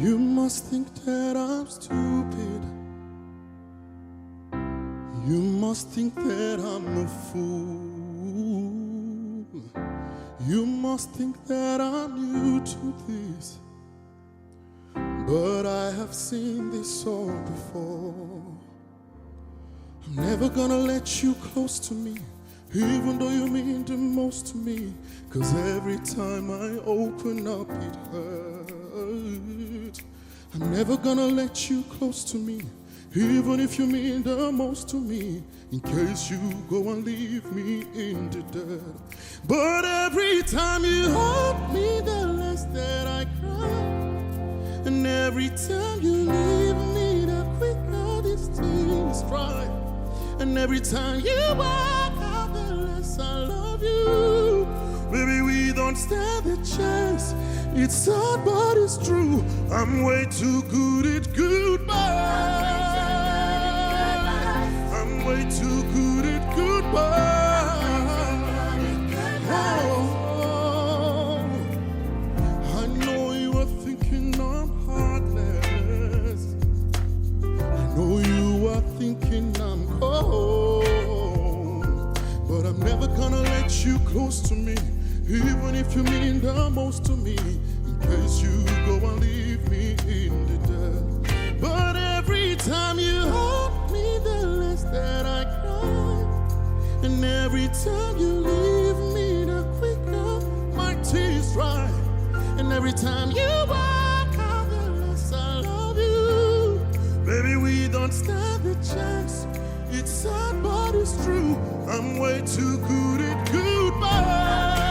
You must think that I'm stupid. You must think that I'm a fool. You must think that I'm new to this, but I have seen this all before. I'm never gonna let you close to me, even though you mean the most to me, 'cause every time I open up it hurts. I'm never gonna let you close to me, even if you mean the most to me, in case you go and leave me in the dirt. But every time you hold me, the less that I cry, and every time you leave me, the quicker these tears dry. And every time you walk out, the less I love you. Baby, we don't stand a chance. It's sad, but it's true. I'm way too good at goodbye. I'm way too good at goodbye. Oh, I know you are thinking I'm heartless. I know you are thinking I'm cold, but I'm never gonna let you close to me, even if you mean the most to me, in case you go and leave me in the dirt. But every time you hold me, the less that I cry, and every time you leave me, the quicker my tears dry. And every time you walk out, the less I love you. Baby, we don't stand a chance. It's sad, but it's true. I'm way too good at goodbye.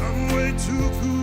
I'm way too good.